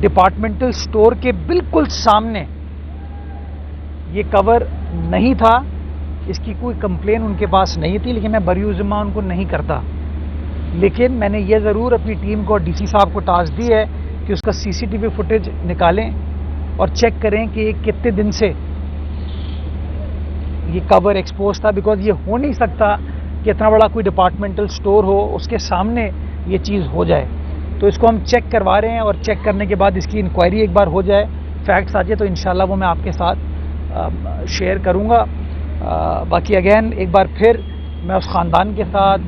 Departmental store کے بالکل سامنے یہ کور نہیں تھا. اس کی کوئی کمپلین ان کے پاس نہیں تھی, لیکن میں بری ذمہ ان کو نہیں کرتا. لیکن میں نے یہ ضرور اپنی ٹیم کو اور ڈی سی صاحب کو ٹاسک دی ہے کہ اس کا سی سی ٹی وی فوٹیج نکالیں اور چیک کریں کہ کتنے دن سے یہ کور ایکسپوز تھا, بیکاز یہ ہو نہیں سکتا کہ اتنا بڑا کوئی ڈپارٹمنٹل سٹور ہو اس کے سامنے یہ چیز ہو جائے. تو اس کو ہم چیک کروا رہے ہیں, اور چیک کرنے کے بعد اس کی انکوائری ایک بار ہو جائے, فیکٹس آ جائے, تو انشاءاللہ وہ میں آپ کے ساتھ شیئر کروں گا. باقی اگین ایک بار پھر میں اس خاندان کے ساتھ,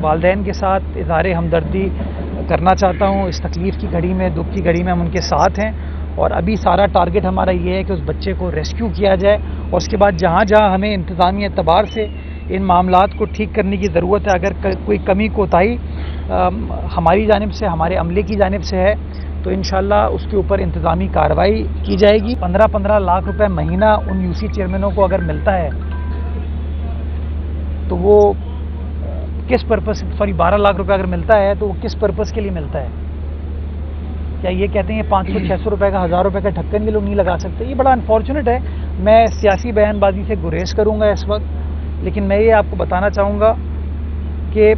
والدین کے ساتھ اظہار ہمدردی کرنا چاہتا ہوں. اس تکلیف کی گھڑی میں, دکھ کی گھڑی میں ہم ان کے ساتھ ہیں, اور ابھی سارا ٹارگٹ ہمارا یہ ہے کہ اس بچے کو ریسکیو کیا جائے, اور اس کے بعد جہاں جہاں ہمیں انتظامی اعتبار سے ان معاملات کو ٹھیک کرنے کی ضرورت ہے, اگر کوئی کمی کوتاہی ہماری جانب سے, ہمارے عملے کی جانب سے ہے, تو انشاءاللہ اس کے اوپر انتظامی کارروائی کی جائے گی. 15 لاکھ روپے مہینہ ان یو سی چیئرمینوں کو اگر ملتا ہے تو وہ کس پرپس, 12 لاکھ روپے اگر ملتا ہے تو وہ کس پرپس کے لیے ملتا ہے؟ کیا یہ کہتے ہیں 500-600 روپے کا, 1000 روپے کا ڈھکن یہ لوگ نہیں لگا سکتے؟ یہ بڑا انفارچونیٹ ہے. میں سیاسی بیان بازی سے گریز کروں گا اس وقت, لیکن میں یہ آپ کو بتانا چاہوں گا کہ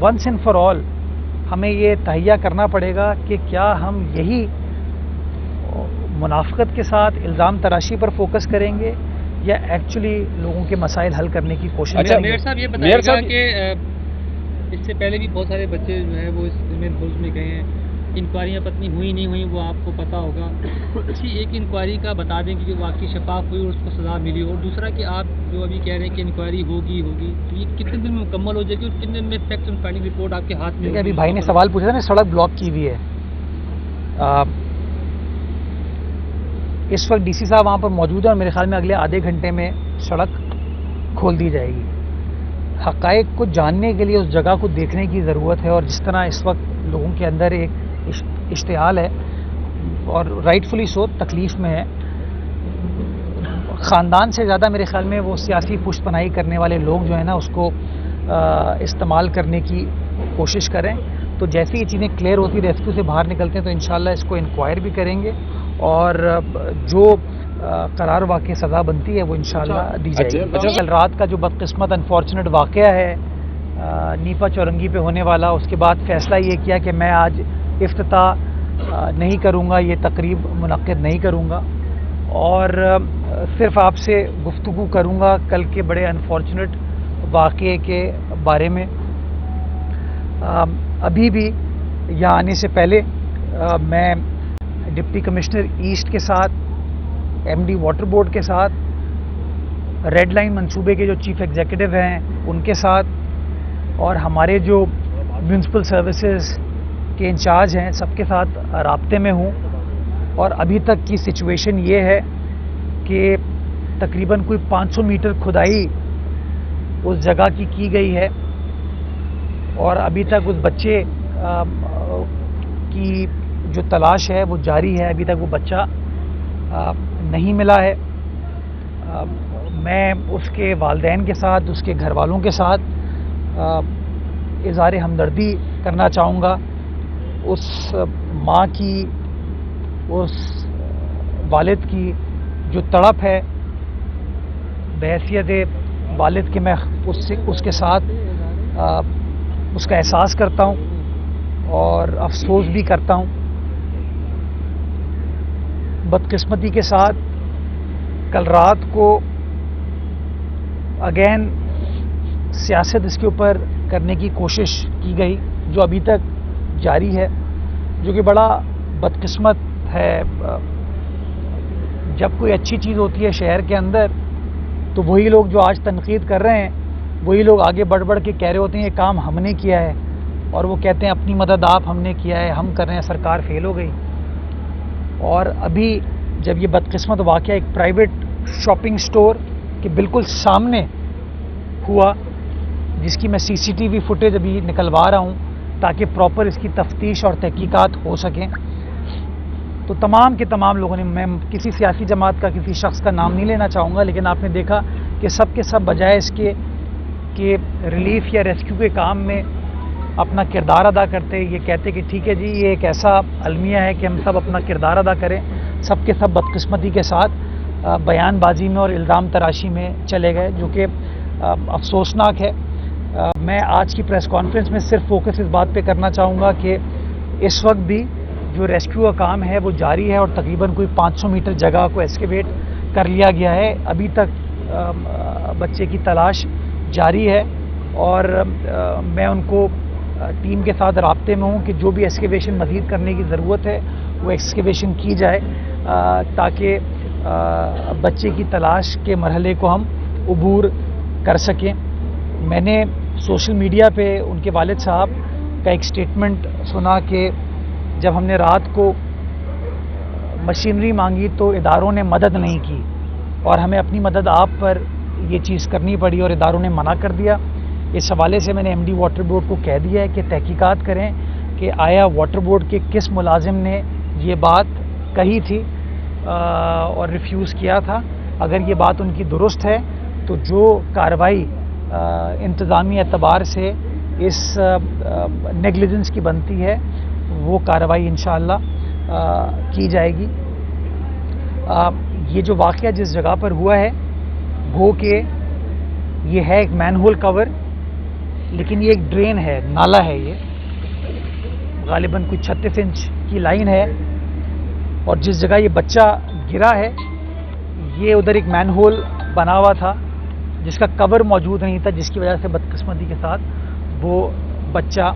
ونس اینڈ فار آل ہمیں یہ تہیہ کرنا پڑے گا کہ کیا ہم یہی منافقت کے ساتھ الزام تراشی پر فوکس کریں گے یا ایکچولی لوگوں کے مسائل حل کرنے کی کوشش کریں گے. میئر صاحب یہ بتائیے گا کہ اس سے پہلے بھی بہت سارے بچے جو ہے وہ اس میں گئے ہیں, انکوائریاں پتنی ہوئی نہیں ہوئی وہ آپ کو پتہ ہوگا. اسی ایک انکوائری کا بتا دیں کہ جو واقعی شفاف ہوئی اور اس کو سزا ملی, اور دوسرا کہ آپ جو ابھی کہہ رہے ہیں کہ انکوائری ہوگی تو یہ کتنے دن میں مکمل ہو جائے گی اور کتنے دن میں فیکٹ اینڈ فائنل رپورٹ آپ کے ہاتھ میں؟ ابھی بھائی نے سوال پوچھا تھا نا, سڑک بلاک کی ہوئی ہے. اس وقت ڈی سی صاحب وہاں پر موجود ہیں, اور میرے خیال میں اگلے آدھے گھنٹے میں سڑک کھول دی جائے گی. حقائق کو جاننے کے لیے اس جگہ کو دیکھنے کی ضرورت ہے, اور جس طرح اس وقت لوگوں کے اندر ایک اشتعال ہے, اور رائٹ فلی سو, تکلیف میں ہے. خاندان سے زیادہ میرے خیال میں وہ سیاسی پشت پناہی کرنے والے لوگ جو ہیں نا اس کو استعمال کرنے کی کوشش کریں. تو جیسے یہ چیزیں کلیئر ہوتی, ریسکیو سے باہر نکلتے ہیں, تو انشاءاللہ اس کو انکوائر بھی کریں گے, اور جو قرار واقع سزا بنتی ہے وہ انشاءاللہ دی جائے گی. کل رات کا جو بدقسمت انفارچونیٹ واقعہ ہے نیپا چورنگی پہ ہونے والا, اس کے بعد فیصلہ یہ کیا کہ میں آج افتتاح نہیں کروں گا, یہ تقریب منعقد نہیں کروں گا, اور صرف آپ سے گفتگو کروں گا کل کے بڑے انفارچونیٹ واقعے کے بارے میں. ابھی بھی یہاں آنے سے پہلے میں ڈپٹی کمشنر ایسٹ کے ساتھ, ایم ڈی واٹر بورڈ کے ساتھ, ریڈ لائن منصوبے کے جو چیف ایگزیکٹو ہیں ان کے ساتھ, اور ہمارے جو میونسپل سروسز کے انچارج ہیں سب کے ساتھ رابطے میں ہوں. اور ابھی تک کی سچویشن یہ ہے کہ تقریباً کوئی 500 میٹر کھدائی اس جگہ کی گئی ہے, اور ابھی تک اس بچے کی جو تلاش ہے وہ جاری ہے. ابھی تک وہ بچہ نہیں ملا ہے. میں اس کے والدین کے ساتھ, اس کے گھر والوں کے ساتھ اظہار ہمدردی کرنا چاہوں گا. اس ماں کی, اس والد کی جو تڑپ ہے, بحیثیت والد کے میں اس کے ساتھ اس کا احساس کرتا ہوں اور افسوس بھی کرتا ہوں. بدقسمتی کے ساتھ کل رات کو اگین سیاست اس کے اوپر کرنے کی کوشش کی گئی, جو ابھی تک جاری ہے, جو کہ بڑا بدقسمت ہے. جب کوئی اچھی چیز ہوتی ہے شہر کے اندر تو وہی لوگ جو آج تنقید کر رہے ہیں وہی لوگ آگے بڑھ کے کہہ رہے ہوتے ہیں یہ کام ہم نے کیا ہے, اور وہ کہتے ہیں اپنی مدد آپ ہم نے کیا ہے, ہم کر رہے ہیں, سرکار فیل ہو گئی. اور ابھی جب یہ بدقسمت واقعہ ایک پرائیویٹ شاپنگ سٹور کے بالکل سامنے ہوا, جس کی میں سی سی ٹی وی فوٹیج ابھی نکلوا رہا ہوں تاکہ پراپر اس کی تفتیش اور تحقیقات ہو سکیں, تو تمام کے تمام لوگوں نے, میں کسی سیاسی جماعت کا, کسی شخص کا نام نہیں لینا چاہوں گا, لیکن آپ نے دیکھا کہ سب کے سب بجائے اس کے کہ ریلیف یا ریسکیو کے کام میں اپنا کردار ادا کرتے، یہ کہتے کہ ٹھیک ہے جی یہ ایک ایسا المیہ ہے کہ ہم سب اپنا کردار ادا کریں، سب کے سب بدقسمتی کے ساتھ بیان بازی میں اور الزام تراشی میں چلے گئے، جو کہ افسوسناک ہے۔ میں آج کی پریس کانفرنس میں صرف فوکس اس بات پہ کرنا چاہوں گا کہ اس وقت بھی جو ریسکیو کا کام ہے وہ جاری ہے اور تقریباً کوئی 500 میٹر جگہ کو ایکسکیویٹ کر لیا گیا ہے۔ ابھی تک بچے کی تلاش جاری ہے اور میں ان کو ٹیم کے ساتھ رابطے میں ہوں کہ جو بھی ایکسکیویشن مزید کرنے کی ضرورت ہے وہ ایکسکیویشن کی جائے تاکہ بچے کی تلاش کے مرحلے کو ہم عبور کر سکیں۔ میں نے سوشل میڈیا پہ ان کے والد صاحب کا ایک سٹیٹمنٹ سنا کہ جب ہم نے رات کو مشینری مانگی تو اداروں نے مدد نہیں کی اور ہمیں اپنی مدد آپ پر یہ چیز کرنی پڑی اور اداروں نے منع کر دیا۔ اس حوالے سے میں نے ایم ڈی واٹر بورڈ کو کہہ دیا ہے کہ تحقیقات کریں کہ آیا واٹر بورڈ کے کس ملازم نے یہ بات کہی تھی اور ریفیوز کیا تھا۔ اگر یہ بات ان کی درست ہے تو جو کارروائی انتظامی اعتبار سے اس نیگلیجنس کی بنتی ہے وہ کارروائی انشاءاللہ کی جائے گی۔ یہ جو واقعہ جس جگہ پر ہوا ہے گو کہ یہ ہے ایک مین ہول کور، لیکن یہ ایک ڈرین ہے، نالا ہے، یہ غالباً کوئی 36 انچ کی لائن ہے اور جس جگہ یہ بچہ گرا ہے یہ ادھر ایک مین ہول بنا ہوا تھا جس کا کور موجود نہیں تھا، جس کی وجہ سے بدقسمتی کے ساتھ وہ بچہ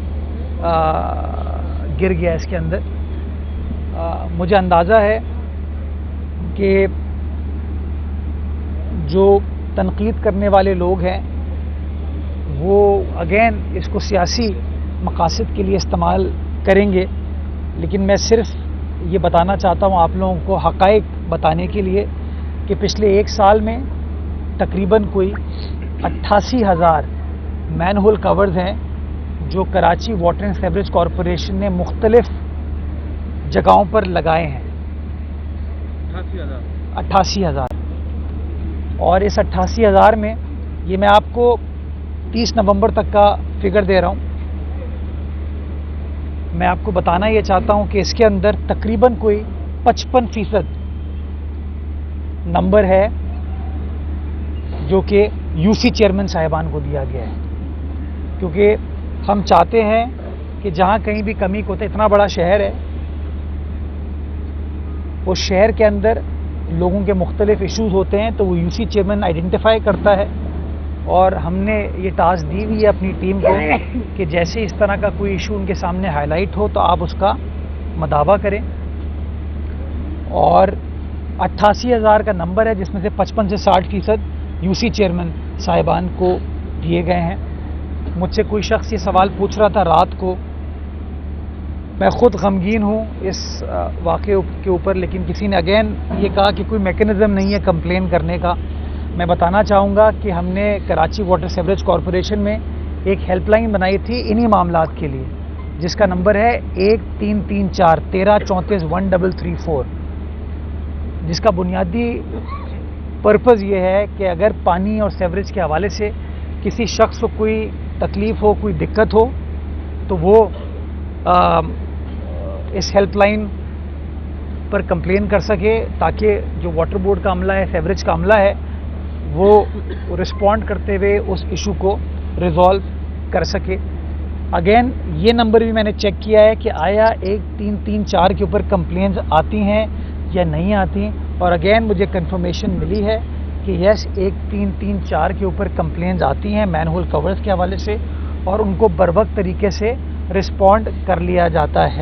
گر گیا اس کے اندر۔ مجھے اندازہ ہے کہ جو تنقید کرنے والے لوگ ہیں وہ اگین اس کو سیاسی مقاصد کے لیے استعمال کریں گے، لیکن میں صرف یہ بتانا چاہتا ہوں آپ لوگوں کو حقائق بتانے کے لیے کہ پچھلے ایک سال میں تقریباً کوئی 88,000 مین ہول کورز ہیں جو Karachi water and sewerage corporation نے مختلف جگہوں پر لگائے ہیں۔ 88,000 اور اس 88,000 میں یہ میں آپ کو 30 نومبر تک کا فگر دے رہا ہوں۔ میں آپ کو بتانا یہ چاہتا ہوں کہ اس کے اندر تقریباً کوئی 55% نمبر ہے جو کہ یو سی چیئرمین صاحبان کو دیا گیا ہے، کیونکہ ہم چاہتے ہیں کہ جہاں کہیں بھی کمی کو اتنا بڑا شہر ہے اس شہر کے اندر لوگوں کے مختلف ایشوز ہوتے ہیں تو وہ یو سی چیئرمین آئیڈینٹیفائی کرتا ہے اور ہم نے یہ ٹاسک دی ہوئی ہے اپنی ٹیم کو کہ جیسے اس طرح کا کوئی ایشو ان کے سامنے ہائی لائٹ ہو تو آپ اس کا مداوع کریں۔ اور 88,000 کا نمبر ہے جس میں سے 55 سے 60% یو سی چیئرمین صاحبان کو دیے گئے ہیں۔ مجھ سے کوئی شخص یہ سوال پوچھ رہا تھا رات کو، میں خود غمگین ہوں اس واقعے کے اوپر، لیکن کسی نے اگین یہ کہا کہ کوئی میکینزم نہیں ہے کمپلین کرنے کا۔ میں بتانا چاہوں گا کہ ہم نے کراچی واٹر سیوریج کارپوریشن میں ایک ہیلپ لائن بنائی تھی انہی معاملات کے لیے جس کا نمبر ہے 1334 1334 1334، جس کا بنیادی پرپز یہ ہے کہ اگر پانی اور سیوریج کے حوالے سے کسی شخص کو کوئی تکلیف ہو، کوئی دقت ہو تو وہ اس ہیلپ لائن پر کمپلین کر سکے تاکہ جو واٹر بورڈ کا عملہ ہے، سیوریج کا عملہ ہے، وہ رسپونڈ کرتے ہوئے اس ایشو کو ریزالو کر سکے۔ اگین یہ نمبر بھی میں نے چیک کیا ہے کہ آیا 1334 کے اوپر کمپلینز آتی ہیں یا نہیں آتی، اور اگین مجھے کنفرمیشن ملی ہے کہ یس 1334 کے اوپر کمپلینز آتی ہیں مین ہول کورز کے حوالے سے اور ان کو بروقت طریقے سے رسپونڈ کر لیا جاتا ہے۔